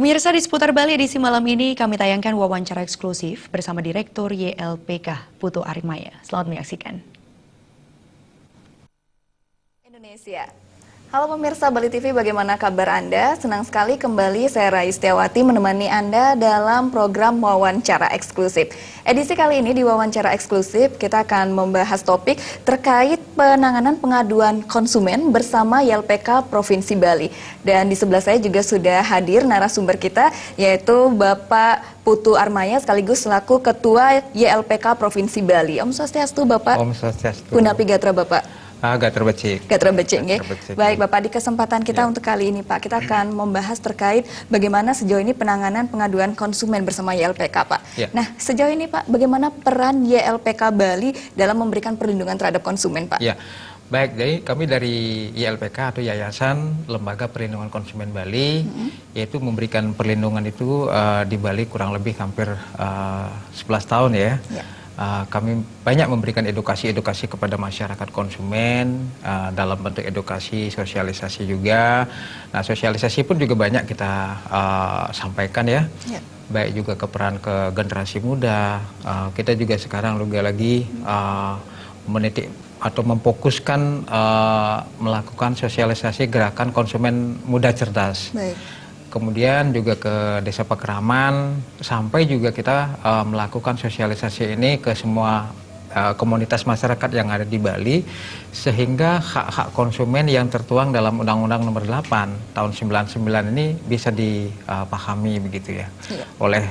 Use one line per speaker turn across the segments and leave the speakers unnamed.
Pemirsa, di seputar Bali edisi malam ini kami tayangkan wawancara eksklusif bersama Direktur YLPK Putu Arimaya. Selamat menyaksikan.
Indonesia. Halo pemirsa Bali TV, bagaimana kabar Anda? Senang sekali kembali saya Rai Setiawati menemani Anda dalam program wawancara eksklusif. Edisi kali ini di wawancara eksklusif kita akan membahas topik terkait penanganan pengaduan konsumen bersama YLPK Provinsi Bali. Dan di sebelah saya juga sudah hadir narasumber kita, yaitu Bapak Putu Arimaya sekaligus selaku Ketua YLPK Provinsi Bali. Om Swastiastu Bapak.
Om Swastiastu.
Punapi Gatra Bapak.
Gatra becik.
Gatra becik, ya. Baik Bapak, di kesempatan kita untuk kali ini Pak, kita akan membahas terkait bagaimana sejauh ini penanganan pengaduan konsumen bersama YLPK Pak.
Ya.
Nah, sejauh ini Pak, bagaimana peran YLPK Bali dalam memberikan perlindungan terhadap konsumen Pak?
Ya. Baik, jadi kami dari YLPK atau Yayasan Lembaga Perlindungan Konsumen Bali, yaitu memberikan perlindungan itu di Bali kurang lebih hampir 11 tahun ya. Kami banyak memberikan edukasi kepada masyarakat konsumen dalam bentuk edukasi, sosialisasi juga. Nah, sosialisasi pun juga banyak kita sampaikan ya. Baik juga ke peran ke generasi muda. Kita juga sekarang juga lagi menitik atau memfokuskan melakukan sosialisasi gerakan konsumen muda cerdas.
Baik.
Kemudian juga ke desa Pakraman, sampai juga kita melakukan sosialisasi ini ke semua komunitas masyarakat yang ada di Bali, sehingga hak-hak konsumen yang tertuang dalam Undang-Undang Nomor 8 tahun 99 ini bisa dipahami begitu ya, oleh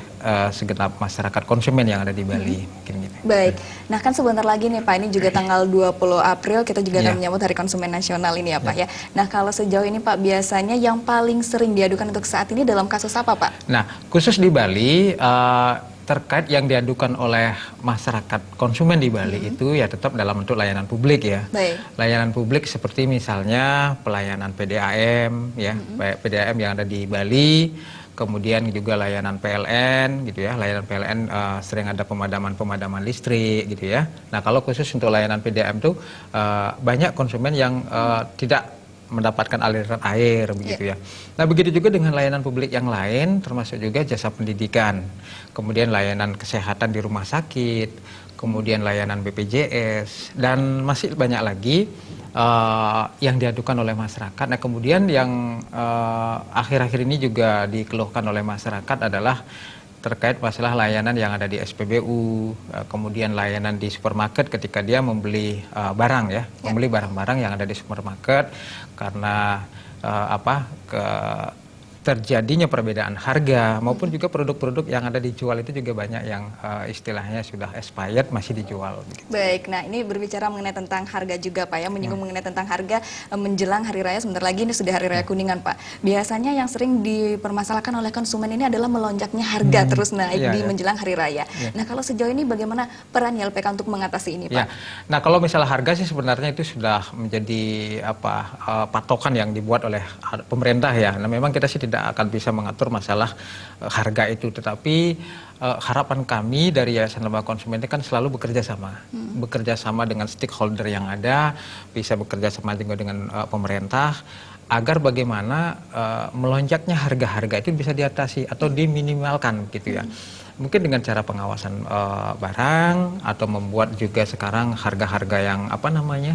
segenap masyarakat konsumen yang ada di Bali. Mungkin gitu.
Baik, nah kan sebentar lagi nih Pak, ini juga tanggal 20 April kita juga akan menyambut Hari Konsumen Nasional ini ya Pak ya. Nah, kalau sejauh ini Pak, biasanya yang paling sering diadukan untuk saat ini dalam kasus apa Pak?
Nah, khusus di Bali, terkait yang diadukan oleh masyarakat konsumen di Bali itu ya tetap dalam bentuk layanan publik ya.
Baik.
Layanan publik seperti misalnya pelayanan PDAM ya, baik PDAM yang ada di Bali, kemudian juga layanan PLN gitu ya. Layanan PLN sering ada pemadaman listrik gitu ya. Nah, kalau khusus untuk layanan PDAM itu banyak konsumen yang tidak mendapatkan aliran air begitu ya. Nah, begitu juga dengan layanan publik yang lain, termasuk juga jasa pendidikan, kemudian layanan kesehatan di rumah sakit, kemudian layanan BPJS, dan masih banyak lagi yang diadukan oleh masyarakat. Nah, kemudian yang akhir-akhir ini juga dikeluhkan oleh masyarakat adalah terkait masalah layanan yang ada di SPBU, kemudian layanan di supermarket ketika dia membeli barang ya, membeli barang-barang yang ada di supermarket karena terjadinya perbedaan harga, maupun juga produk-produk yang ada dijual itu juga banyak yang istilahnya sudah expired masih dijual. Begitu.
Baik, nah ini berbicara mengenai tentang harga juga Pak ya, menyinggung mengenai tentang harga menjelang Hari Raya, sebentar lagi ini sudah Hari Raya Kuningan Pak. Biasanya yang sering dipermasalahkan oleh konsumen ini adalah melonjaknya harga terus naik di menjelang Hari Raya. Nah, kalau sejauh ini bagaimana peran YLPK untuk mengatasi ini Pak?
Nah, kalau misalnya harga sih sebenarnya itu sudah menjadi patokan yang dibuat oleh pemerintah ya. Nah, memang kita sih tidak akan bisa mengatur masalah harga itu, tetapi harapan kami dari Yayasan Lembaga Konsumen ini kan selalu bekerja sama dengan stakeholder yang ada, bisa bekerja sama juga dengan pemerintah, agar bagaimana melonjaknya harga-harga itu bisa diatasi atau diminimalkan gitu ya. Mungkin dengan cara pengawasan barang, atau membuat juga sekarang harga-harga yang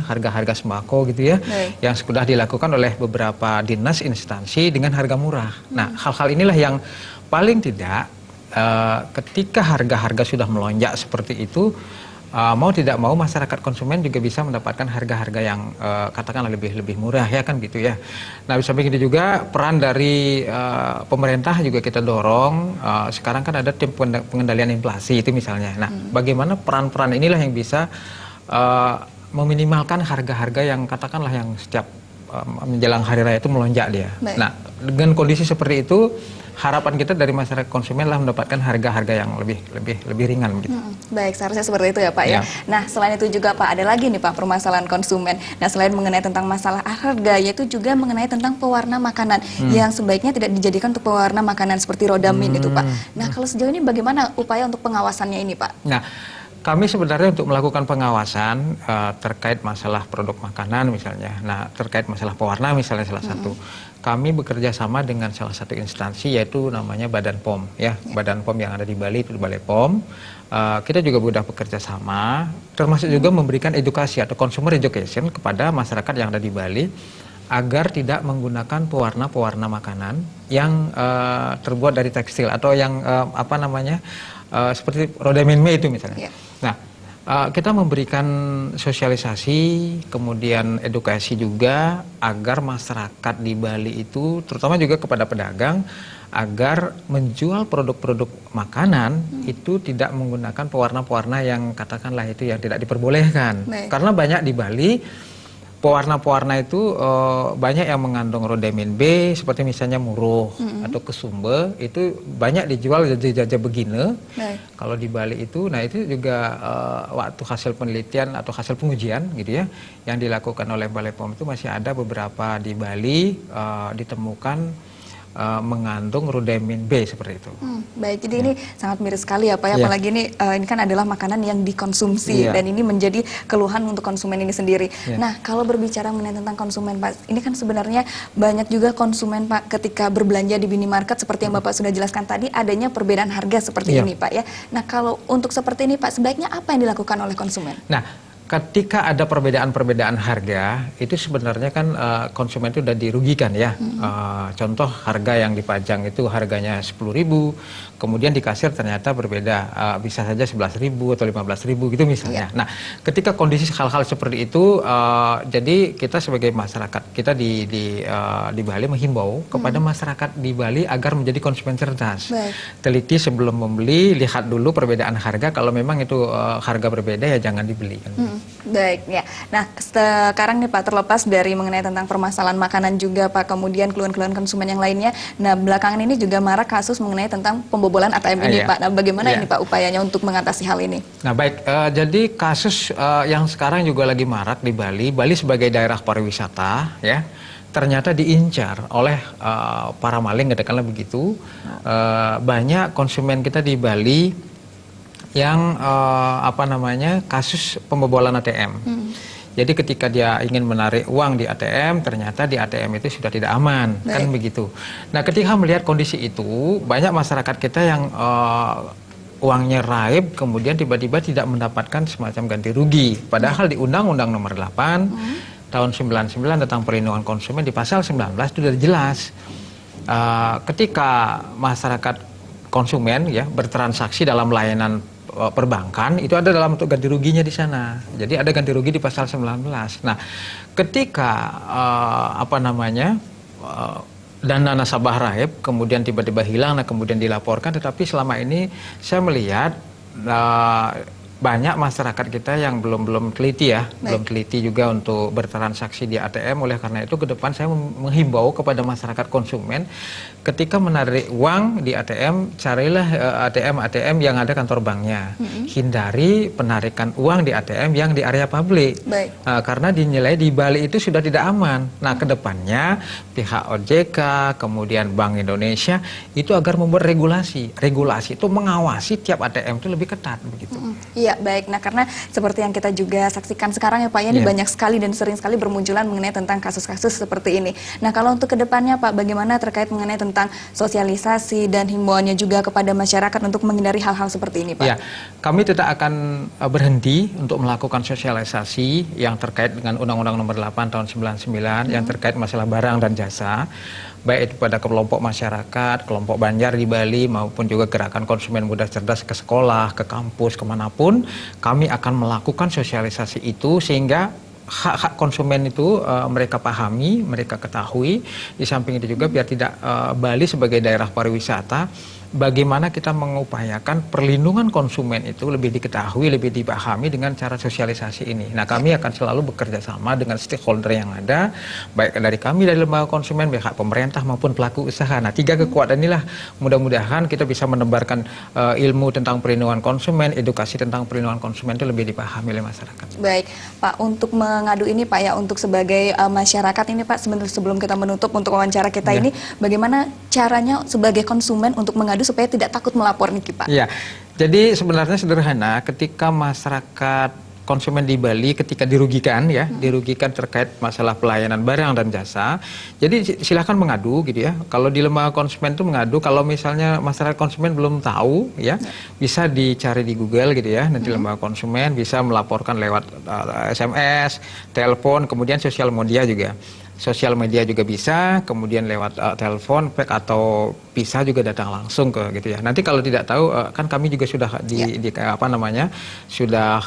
harga-harga sembako gitu ya, yang sudah dilakukan oleh beberapa dinas instansi dengan harga murah. Nah, hal-hal inilah yang paling tidak ketika harga-harga sudah melonjak seperti itu, mau tidak mau masyarakat konsumen juga bisa mendapatkan harga-harga yang katakanlah lebih murah ya kan gitu ya. Nah, bisa begitu juga peran dari pemerintah juga kita dorong. Sekarang kan ada tim pengendalian inflasi itu misalnya. Nah, bagaimana peran-peran inilah yang bisa meminimalkan harga-harga yang katakanlah yang setiap menjelang Hari Raya itu melonjak dia. Nah, dengan kondisi seperti itu, harapan kita dari masyarakat konsumen lah mendapatkan harga-harga yang lebih ringan gitu.
Baik, seharusnya seperti itu ya Pak ya. Nah, selain itu juga Pak, ada lagi nih Pak permasalahan konsumen. Nah, selain mengenai tentang masalah harga, yaitu juga mengenai tentang pewarna makanan yang sebaiknya tidak dijadikan untuk pewarna makanan seperti rodamin itu Pak. Nah, kalau sejauh ini bagaimana upaya untuk pengawasannya ini Pak?
Nah, Kami sebenarnya untuk melakukan pengawasan terkait masalah produk makanan misalnya, nah terkait masalah pewarna misalnya salah satu, kami bekerja sama dengan salah satu instansi yaitu namanya Badan POM ya, Badan POM yang ada di Bali itu Balai POM. Kita juga sudah bekerja sama, termasuk juga memberikan edukasi atau consumer education kepada masyarakat yang ada di Bali agar tidak menggunakan pewarna-pewarna makanan yang terbuat dari tekstil atau yang seperti rhodamine B itu misalnya. Nah, kita memberikan sosialisasi, kemudian edukasi juga agar masyarakat di Bali itu, terutama juga kepada pedagang, agar menjual produk-produk makanan itu tidak menggunakan pewarna-pewarna yang katakanlah itu yang tidak diperbolehkan. Karena banyak di Bali pewarna-pewarna itu banyak yang mengandung rhodamine B seperti misalnya muruh atau kesumbe, itu banyak dijual jajah begine. Kalau di Bali itu, nah itu juga waktu hasil penelitian atau hasil pengujian gitu ya yang dilakukan oleh Balai POM itu masih ada beberapa di Bali ditemukan mengandung rhodamine B seperti itu.
Baik, jadi ini sangat miris sekali ya Pak, apalagi ini kan adalah makanan yang dikonsumsi dan ini menjadi keluhan untuk konsumen ini sendiri. Nah, kalau berbicara mengenai tentang konsumen Pak, ini kan sebenarnya banyak juga konsumen Pak ketika berbelanja di minimarket seperti yang Bapak sudah jelaskan tadi, adanya perbedaan harga seperti ini Pak ya. Nah, kalau untuk seperti ini Pak, sebaiknya apa yang dilakukan oleh konsumen?
Nah, ketika ada perbedaan-perbedaan harga, itu sebenarnya kan konsumen itu sudah dirugikan ya. Contoh harga yang dipajang itu harganya 10.000, kemudian di kasir ternyata berbeda, bisa saja 11.000 atau 15.000 gitu misalnya. Nah, ketika kondisi hal-hal seperti itu, jadi kita sebagai masyarakat, kita di Bali menghimbau kepada masyarakat di Bali agar menjadi konsumen cerdas. Teliti sebelum membeli, lihat dulu perbedaan harga, kalau memang itu harga berbeda ya jangan dibeli.
Baik ya. Nah, sekarang nih Pak, terlepas dari mengenai tentang permasalahan makanan juga Pak, kemudian keluhan-keluhan konsumen yang lainnya. Nah, belakangan ini juga marak kasus mengenai tentang pembobolan ATM ini Pak. Nah, bagaimana ini Pak upayanya untuk mengatasi hal ini?
Nah, baik. Jadi kasus yang sekarang juga lagi marak di Bali. Bali sebagai daerah pariwisata ya, ternyata diincar oleh para maling, katakanlah begitu. Banyak konsumen kita di Bali yang kasus pembobolan ATM. Jadi ketika dia ingin menarik uang di ATM, ternyata di ATM itu sudah tidak aman, kan begitu. Nah, ketika melihat kondisi itu, banyak masyarakat kita yang uangnya raib, kemudian tiba-tiba tidak mendapatkan semacam ganti rugi. Padahal di Undang-Undang Nomor 8 tahun 99 tentang perlindungan konsumen di pasal 19 itu sudah jelas. Ketika masyarakat konsumen ya bertransaksi dalam layanan perbankan, itu ada dalam bentuk ganti ruginya di sana. Jadi ada ganti rugi di pasal 19. Nah, ketika dana nasabah raib kemudian tiba-tiba hilang, nah kemudian dilaporkan, tetapi selama ini saya melihat banyak masyarakat kita yang belum teliti ya, belum teliti juga untuk bertransaksi di ATM. Oleh karena itu ke depan saya menghimbau kepada masyarakat konsumen, ketika menarik uang di ATM, carilah ATM yang ada kantor banknya. Hindari penarikan uang di ATM yang di area publik. Karena dinilai di Bali itu sudah tidak aman. Nah, ke depannya pihak OJK, kemudian Bank Indonesia itu agar membuat regulasi. Regulasi itu mengawasi tiap ATM itu lebih ketat begitu.
Iya, baik. Nah, karena seperti yang kita juga saksikan sekarang ya Pak, ya, ini banyak sekali dan sering sekali bermunculan mengenai tentang kasus-kasus seperti ini. Nah, kalau untuk kedepannya Pak, bagaimana terkait mengenai tentang sosialisasi dan himbauannya juga kepada masyarakat untuk menghindari hal-hal seperti ini Pak?
Ya, kami tidak akan berhenti untuk melakukan sosialisasi yang terkait dengan Undang-Undang Nomor 8 tahun 99 yang terkait masalah barang dan jasa, baik itu pada kelompok masyarakat, kelompok Banjar di Bali, maupun juga gerakan konsumen muda cerdas ke sekolah, ke kampus, kemanapun, kami akan melakukan sosialisasi itu sehingga hak-hak konsumen itu mereka pahami, mereka ketahui. Di samping itu juga biar tidak Bali sebagai daerah pariwisata, bagaimana kita mengupayakan perlindungan konsumen itu lebih diketahui, lebih dipahami dengan cara sosialisasi ini. Nah, kami akan selalu bekerja sama dengan stakeholder yang ada, baik dari kami dari lembaga konsumen, pihak pemerintah maupun pelaku usaha. Nah, tiga kekuatan inilah mudah-mudahan kita bisa menebarkan ilmu tentang perlindungan konsumen, edukasi tentang perlindungan konsumen itu lebih dipahami oleh masyarakat.
Baik, Pak, untuk mengadu ini Pak ya, untuk sebagai masyarakat ini Pak, sebenarnya sebelum kita menutup untuk wawancara kita ini, bagaimana caranya sebagai konsumen untuk mengadu supaya tidak takut melapor nih Pak?
Iya, Jadi sebenarnya sederhana, ketika masyarakat konsumen di Bali ketika dirugikan ya, dirugikan terkait masalah pelayanan barang dan jasa, jadi silahkan mengadu gitu ya. Kalau di lembaga konsumen itu mengadu, kalau misalnya masyarakat konsumen belum tahu ya, bisa dicari di Google gitu ya. Nanti lembaga konsumen bisa melaporkan lewat SMS, telepon, kemudian sosial media juga. Sosial media juga bisa, kemudian lewat telepon, atau bisa juga datang langsung ke gitu ya. Nanti kalau tidak tahu, kan kami juga sudah sudah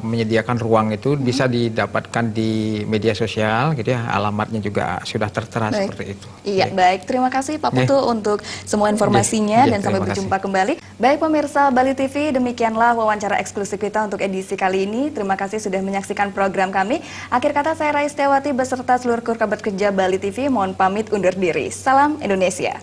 menyediakan ruang itu bisa didapatkan di media sosial gitu ya. Alamatnya juga sudah tertera seperti itu.
Iya, baik. Terima kasih Pak Putu untuk semua informasinya dan sampai berjumpa kembali. Baik pemirsa Bali TV, demikianlah wawancara eksklusif kita untuk edisi kali ini. Terima kasih sudah menyaksikan program kami. Akhir kata saya Rai Setiawati beserta seluruh kerabat kerja Bali TV mohon pamit undur diri. Salam Indonesia.